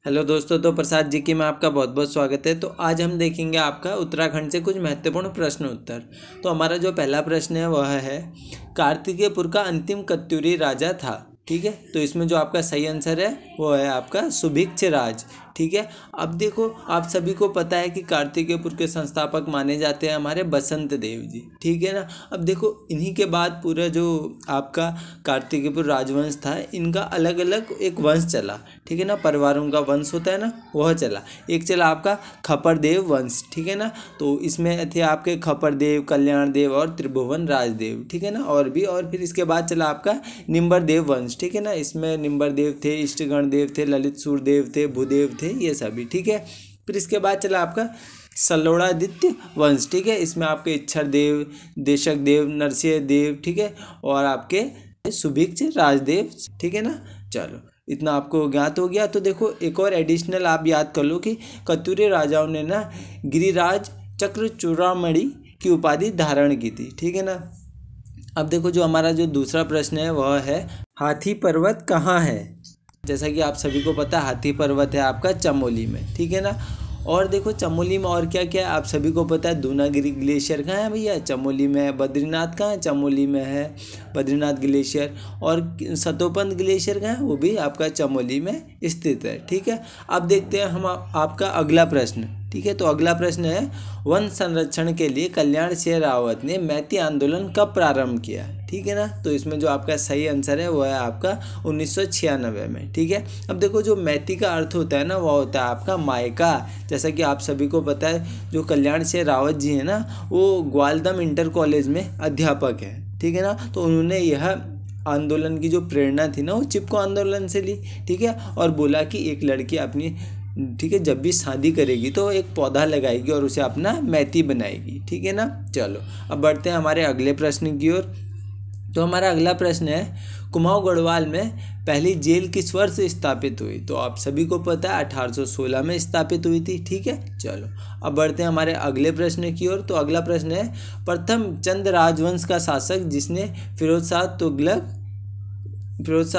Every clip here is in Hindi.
हेलो दोस्तों, तो प्रसाद जी की में आपका बहुत बहुत स्वागत है। तो आज हम देखेंगे आपका उत्तराखंड से कुछ महत्वपूर्ण प्रश्न उत्तर। तो हमारा जो पहला प्रश्न है वह है, कार्तिकेयपुर का अंतिम कत्यूरी राजा था। ठीक है, तो इसमें जो आपका सही आंसर है वो है आपका सुभिक्ष राज। ठीक है, अब देखो आप सभी को पता है कि कार्तिकेयपुर के संस्थापक माने जाते हैं हमारे बसंत देव जी। ठीक है ना। अब देखो इन्हीं के बाद पूरा जो आपका कार्तिकेयपुर राजवंश था, इनका अलग अलग एक वंश चला। ठीक है ना, परिवारों का वंश होता है ना, वह चला। एक चला आपका खपरदेव वंश। ठीक है ना, तो इसमें थे आपके खपरदेव, कल्याण देव और त्रिभुवन राजदेव। ठीक है ना, और फिर इसके बाद चला आपका निम्बर देव वंश। ठीक है ना, इसमें निम्बर देव थे, इष्टगण देव थे, ललित सूरदेव थे, भूदेव थे, ये सभी। ठीक है, फिर इसके बाद चला आपका सल्लोड़ादित्य वंश। ठीक है, इसमें आपके इच्छर देव, देशक देव, नरसिंह देव, ठीक है, और आपके सुभिक्ष राजदेव। ठीक है ना। चलो इतना आपको ज्ञात हो गया। तो देखो एक और एडिशनल आप याद कर लो कि कत्यूरी राजाओं ने ना गिरिराज चक्र चूड़ामणि की उपाधि धारण की थी। ठीक है ना। अब देखो जो हमारा जो दूसरा प्रश्न है वह है, हाथी पर्वत कहाँ है। जैसा कि आप सभी को पता है हाथी पर्वत है आपका चमोली में। ठीक है ना। और देखो चमोली में और क्या क्या है आप सभी को पता है, दूनागिरी ग्लेशियर कहाँ है भैया, चमोली में है। बद्रीनाथ कहाँ है, चमोली में है बद्रीनाथ ग्लेशियर। और सतोपंथ ग्लेशियर कहाँ है, वो भी आपका चमोली में स्थित है। ठीक है, अब देखते हैं हम आपका अगला प्रश्न। ठीक है, तो अगला प्रश्न है, वन संरक्षण के लिए कल्याण सिंह रावत ने मैती आंदोलन कब प्रारंभ किया। ठीक है ना, तो इसमें जो आपका सही आंसर है वो है आपका 1996 में। ठीक है, अब देखो जो मैती का अर्थ होता है ना, वह होता है आपका मायका। जैसा कि आप सभी को पता है जो कल्याण सिंह रावत जी हैं ना, वो ग्वालदम इंटर कॉलेज में अध्यापक है। ठीक है ना, तो उन्होंने यह आंदोलन की जो प्रेरणा थी ना, वो चिपको आंदोलन से ली। ठीक है, और बोला कि एक लड़की अपनी, ठीक है, जब भी शादी करेगी तो एक पौधा लगाएगी और उसे अपना मैती बनाएगी। ठीक है ना। चलो अब बढ़ते हैं हमारे अगले प्रश्न की ओर। तो हमारा अगला प्रश्न है, कुमाऊं गढ़वाल में पहली जेल किस वर्ष स्थापित हुई। तो आप सभी को पता है 1816 में स्थापित हुई थी। ठीक है, चलो अब बढ़ते हैं हमारे अगले प्रश्न की ओर। तो अगला प्रश्न है, प्रथम चंद राजवंश का शासक जिसने फिरोज शाह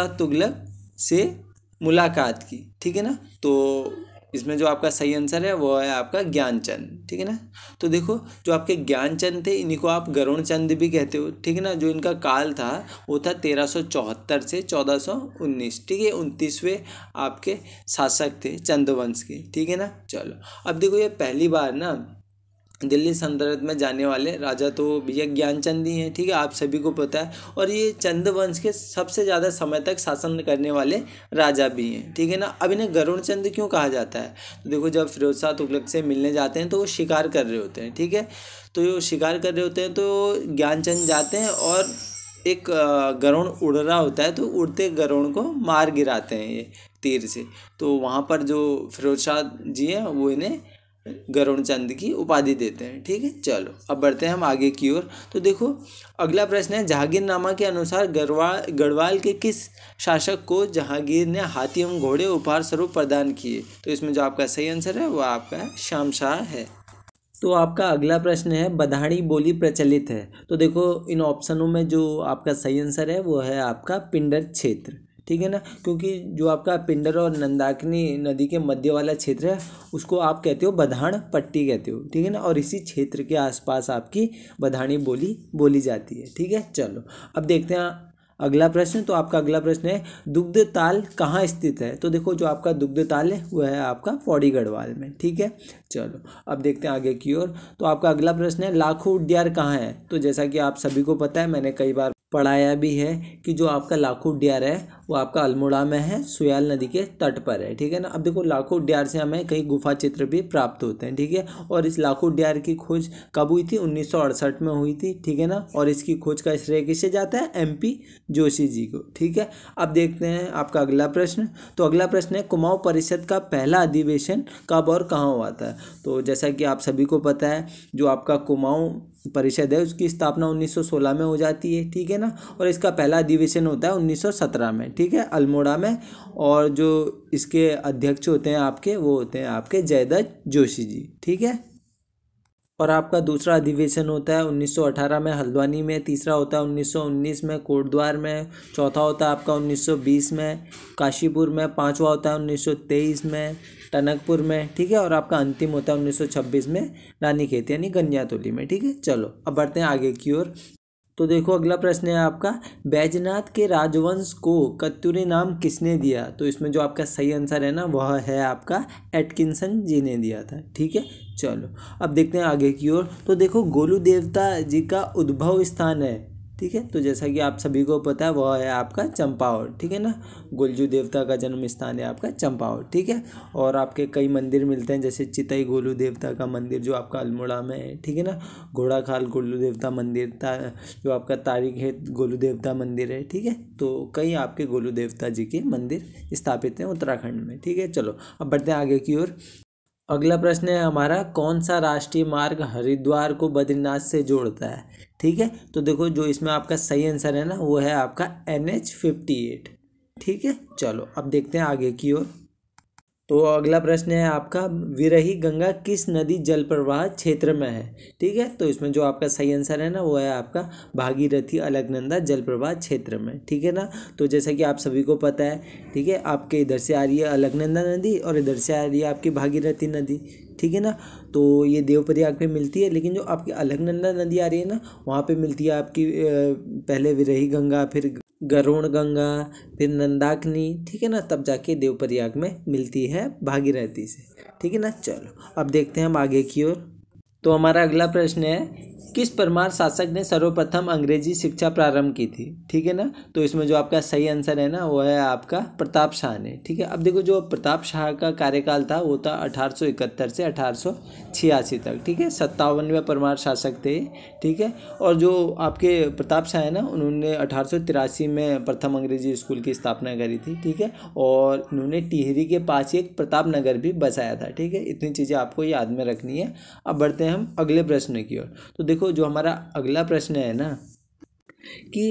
तुगलक से मुलाकात की। ठीक है ना, तो इसमें जो आपका सही आंसर है वो है आपका ज्ञानचंद। ठीक है ना, तो देखो जो आपके ज्ञानचंद थे इन्हीं को आप गरुड़चंद भी कहते हो। ठीक है ना, जो इनका काल था वो था 1374 से 1419। ठीक है, 29वें आपके शासक थे चंदवंश के। ठीक है ना। चलो अब देखो ये पहली बार ना दिल्ली सल्तनत में जाने वाले राजा तो भैया ज्ञानचंद ही हैं। ठीक है, आप सभी को पता है, और ये चंद वंश के सबसे ज़्यादा समय तक शासन करने वाले राजा भी हैं। ठीक है ना। अब इन्हें गरुड़चंद क्यों कहा जाता है, तो देखो जब फिरोज शाह तुगलक से मिलने जाते हैं तो वो शिकार कर रहे होते हैं। ठीक है, तो वो शिकार कर रहे होते हैं तो ज्ञानचंद जाते हैं और एक गरुड़ उड़ रहा होता है, तो उड़ते गरुड़ को मार गिराते हैं ये तीर से। तो वहाँ पर जो फिरोज शाह जी हैं वो इन्हें गरुड़चंद की उपाधि देते हैं। ठीक है, चलो अब बढ़ते हैं हम आगे की ओर। तो देखो अगला प्रश्न है, जहांगीरनामा के अनुसार गढ़वाल के किस शासक को जहांगीर ने हाथी एवं घोड़े उपहार स्वरूप प्रदान किए। तो इसमें जो आपका सही आंसर है वो आपका शमशाह है। तो आपका अगला प्रश्न है, बधाड़ी बोली प्रचलित है। तो देखो इन ऑप्शनों में जो आपका सही आंसर है वो है आपका पिंडर क्षेत्र। ठीक है ना, क्योंकि जो आपका पिंडर और नंदाकिनी नदी के मध्य वाला क्षेत्र है उसको आप कहते हो बधाड़ पट्टी कहते हो। ठीक है ना, और इसी क्षेत्र के आसपास आपकी बधाड़ी बोली बोली जाती है। ठीक है, चलो अब देखते हैं अगला प्रश्न। तो आपका अगला प्रश्न है, दुग्ध ताल कहाँ स्थित है। तो देखो जो आपका दुग्ध ताल है वो है आपका पौड़ी गढ़वाल में। ठीक है, चलो अब देखते हैं आगे की ओर। तो आपका अगला प्रश्न है, लाखों उड्यार कहाँ है। तो जैसा कि आप सभी को पता है, मैंने कई बार पढ़ाया भी है कि जो आपका लाखों उड्यार है वो आपका अल्मोड़ा में है, सुयाल नदी के तट पर है। ठीक है ना। अब देखो लाखों उड्यार से हमें कई गुफा चित्र भी प्राप्त होते हैं। ठीक है, और इस लाखों उड्यार की खोज कब हुई थी, 1968 में हुई थी। ठीक है ना, और इसकी खोज का श्रेय किसे जाता है, MP जोशी जी को। ठीक है, अब देखते हैं आपका अगला प्रश्न। तो अगला प्रश्न है, कुमाऊं परिषद का पहला अधिवेशन कब और कहाँ हुआ था। तो जैसा कि आप सभी को पता है जो आपका कुमाऊं परिषद है उसकी स्थापना 1916 में हो जाती है। ठीक है ना, और इसका पहला अधिवेशन होता है 1917 में। ठीक है, अल्मोड़ा में। और जो इसके अध्यक्ष होते हैं आपके वो होते हैं आपके जयदत्त जोशी जी। ठीक है। और आपका दूसरा अधिवेशन होता है 1918 में हल्द्वानी में, तीसरा होता है 1919 में कोटद्वार में, चौथा होता है आपका 1920 में काशीपुर में, पांचवा होता है 1923 में टनकपुर में, ठीक है, और आपका अंतिम होता है 1926 में रानीखेत यानी गंजियातौली में, ठीक है। चलो अब बढ़ते हैं आगे की ओर। तो देखो अगला प्रश्न है आपका, बैजनाथ के राजवंश को कत्यूरी नाम किसने दिया? तो इसमें जो आपका सही आंसर है ना वह है आपका एटकिंसन जी ने दिया था, ठीक है। चलो अब देखते हैं आगे की ओर। तो देखो गोलू देवता जी का उद्भव स्थान है, ठीक है, तो जैसा कि आप सभी को पता है वह है आपका चंपावत, ठीक है ना। गोलजू देवता का जन्म स्थान है आपका चंपावत, ठीक है। और आपके कई मंदिर मिलते हैं जैसे चितई गोलू देवता का मंदिर जो आपका अल्मोड़ा में है, ठीक है ना। घोड़ाखाल गोलू देवता मंदिर जो आपका तारीख है गोलू देवता मंदिर है, ठीक है। तो कई आपके गोलू देवता जी के मंदिर स्थापित हैं उत्तराखंड में, ठीक है। चलो अब बढ़ते हैं आगे की ओर। अगला प्रश्न है हमारा, कौन सा राष्ट्रीय मार्ग हरिद्वार को बद्रीनाथ से जोड़ता है? ठीक है, तो देखो जो इसमें आपका सही आंसर है ना वो है आपका NH58, ठीक है। चलो अब देखते हैं आगे की ओर। तो अगला प्रश्न है आपका, विरही गंगा किस नदी जल प्रवाह क्षेत्र में है? ठीक है, तो इसमें जो आपका सही आंसर है ना वो है आपका भागीरथी अलकनंदा जल प्रवाह क्षेत्र में, ठीक है ना। तो जैसा कि आप सभी को पता है, ठीक है, आपके इधर से आ रही है अलकनंदा नदी और इधर से आ रही है आपकी भागीरथी नदी, ठीक है ना। तो ये देवप्रयाग पे मिलती है, लेकिन जो आपकी अलकनंदा नदी आ रही है ना वहाँ पे मिलती है आपकी पहले विरही गंगा, फिर गरुड़ गंगा, फिर नंदाकिनी, ठीक है ना, तब जाके देवप्रयाग में मिलती है भागीरथी से, ठीक है ना। चलो अब देखते हैं हम आगे की ओर। तो हमारा अगला प्रश्न है, किस परमार शासक ने सर्वप्रथम अंग्रेजी शिक्षा प्रारंभ की थी? ठीक है ना, तो इसमें जो आपका सही आंसर है ना वो है आपका प्रताप शाह ने, ठीक है। अब देखो जो प्रताप शाह का कार्यकाल था वो था 1871 से 1886 तक, ठीक है, 57वें परमार शासक थे, ठीक है। और जो आपके प्रताप शाह है ना उन्होंने 1883 में प्रथम अंग्रेजी स्कूल की स्थापना करी थी, ठीक है। और उन्होंने टिहरी के पास ही एक प्रताप नगर भी बसाया था, ठीक है। इतनी चीज़ें आपको याद में रखनी है। अब बढ़ते हैं हम अगले प्रश्न की ओर। तो देखो जो हमारा अगला प्रश्न है ना कि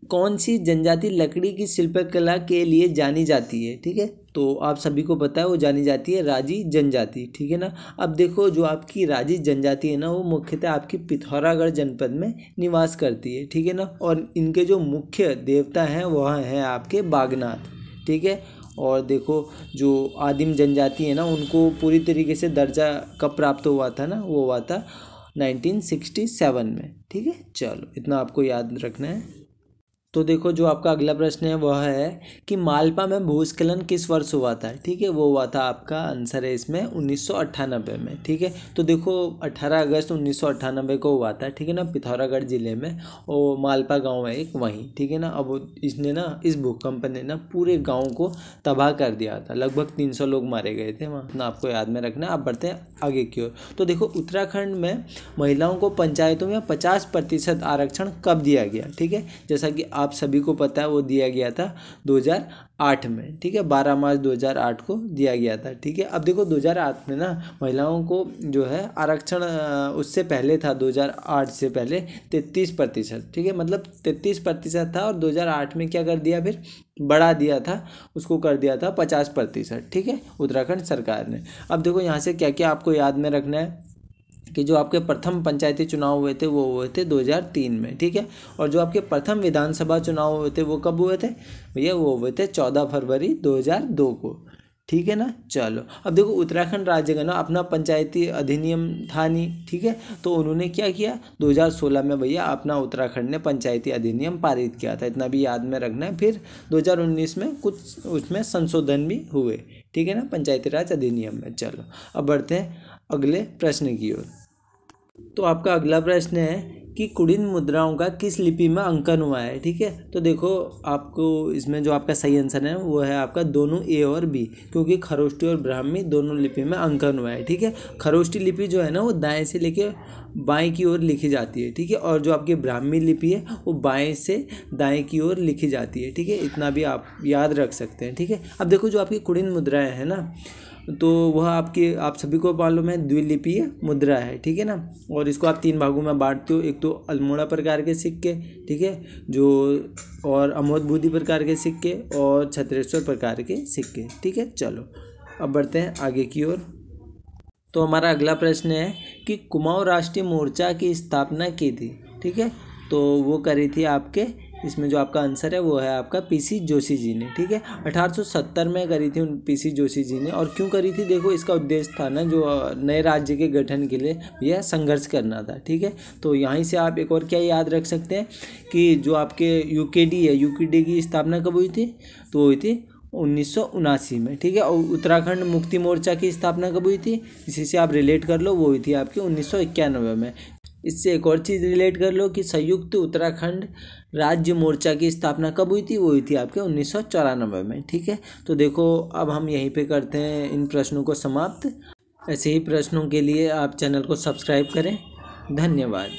कौन सी जनजाति लकड़ी की शिल्पकला के लिए जानी जाती है? ठीक है, तो आप सभी को पता है वो जानी जाती है राजी जनजाति, ठीक है ना। अब देखो जो आपकी राजी जनजाति है ना वो मुख्यतः आपकी पिथौरागढ़ जनपद में निवास करती है, ठीक है ना। और इनके जो मुख्य देवता हैं वह हैं आपके बागनाथ, ठीक है। और देखो जो आदिम जनजाति है ना उनको पूरी तरीके से दर्जा कब प्राप्त हुआ था ना, वो हुआ था 1967 में, ठीक है। चलो इतना आपको याद रखना है। तो देखो जो आपका अगला प्रश्न है वह है कि मालपा में भूस्खलन किस वर्ष हुआ था? ठीक है, वो हुआ था, आपका आंसर है इसमें 1998 में, ठीक है। तो देखो 18 अगस्त 1998 को हुआ था, ठीक है ना, पिथौरागढ़ जिले में, और मालपा गांव है एक वहीं, ठीक है ना। अब इसने ना इस भूकंप ने ना पूरे गाँव को तबाह कर दिया था, लगभग 300 लोग मारे गए थे वहाँ, इतना आपको याद में रखना है। आप बढ़ते हैं आगे की ओर। तो देखो उत्तराखंड में महिलाओं को पंचायतों में 50% आरक्षण कब दिया गया? ठीक है, जैसा कि आप सभी को पता है वो दिया गया था 2008 में, ठीक है, 12 मार्च 2008 को दिया गया था, ठीक है। अब देखो 2008 में ना महिलाओं को जो है आरक्षण उससे पहले था, 2008 से पहले 33%, ठीक है, मतलब 33% था, और 2008 में क्या कर दिया, फिर बढ़ा दिया था, उसको कर दिया था 50%, ठीक है, उत्तराखंड सरकार ने। अब देखो यहाँ से क्या क्या आपको याद में रखना है कि जो आपके प्रथम पंचायती चुनाव हुए थे वो हुए थे 2003 में, ठीक है। और जो आपके प्रथम विधानसभा चुनाव हुए थे वो कब हुए थे भैया? वो हुए थे 14 फरवरी 2002 को, ठीक है ना। चलो अब देखो उत्तराखंड राज्य का ना अपना पंचायती अधिनियम था नहीं, ठीक है, तो उन्होंने क्या किया 2016 में भैया अपना उत्तराखंड ने पंचायती अधिनियम पारित किया था, इतना भी याद में रखना है। फिर 2019 में कुछ उसमें संशोधन भी हुए, ठीक है ना, पंचायती राज अधिनियम में। चलो अब बढ़ते हैं अगले प्रश्न की ओर। तो आपका अगला प्रश्न है कि कुड़िन मुद्राओं का किस लिपि में अंकन हुआ है? ठीक है, तो देखो आपको इसमें जो आपका सही आंसर है वो है आपका दोनों ए और बी, क्योंकि खरोष्टी और ब्राह्मी दोनों लिपि में अंकन हुआ है, ठीक है। खरोष्टी लिपि जो है ना वो दाएं से लेके बाएं की ओर लिखी जाती है, ठीक है, और जो आपकी ब्राह्मी लिपि है वो बाएं से दाएं की ओर लिखी जाती है, ठीक है, इतना भी आप याद रख सकते हैं, ठीक है। अब देखो जो आपकी कुड़िन मुद्राएं हैं ना तो वह आपके आप सभी को मालूम है द्विलिपीय मुद्रा है, ठीक है ना। और इसको आप 3 भागों में बांटते हो, एक तो अल्मोड़ा प्रकार के सिक्के, ठीक है, जो और अमोद प्रकार के सिक्के और छत्रेश्वर प्रकार के सिक्के, ठीक है। चलो अब बढ़ते हैं आगे की ओर। तो हमारा अगला प्रश्न है कि कुमाऊं राष्ट्रीय मोर्चा की स्थापना की थी। ठीक है, तो वो करी थी आपके, इसमें जो आपका आंसर है वो है आपका पीसी जोशी जी ने। ठीक है, 1870 में करी थी पीसी जोशी जी ने। और क्यों करी थी, देखो इसका उद्देश्य था ना जो नए राज्य के गठन के लिए यह संघर्ष करना था। ठीक है, तो यहीं से आप एक और क्या याद रख सकते हैं कि जो आपके यूकेडी है, यूकेडी की स्थापना कब हुई थी, तो वो हुई थी 1979 में। ठीक है, और उत्तराखंड मुक्ति मोर्चा की स्थापना कब हुई थी, इसी से आप रिलेट कर लो, वो हुई थी आपकी 1991 में। इससे एक और चीज़ रिलेट कर लो कि संयुक्त उत्तराखंड राज्य मोर्चा की स्थापना कब हुई थी, वो हुई थी आपके 1994 में। ठीक है, तो देखो अब हम यहीं पे करते हैं इन प्रश्नों को समाप्त। ऐसे ही प्रश्नों के लिए आप चैनल को सब्सक्राइब करें। धन्यवाद।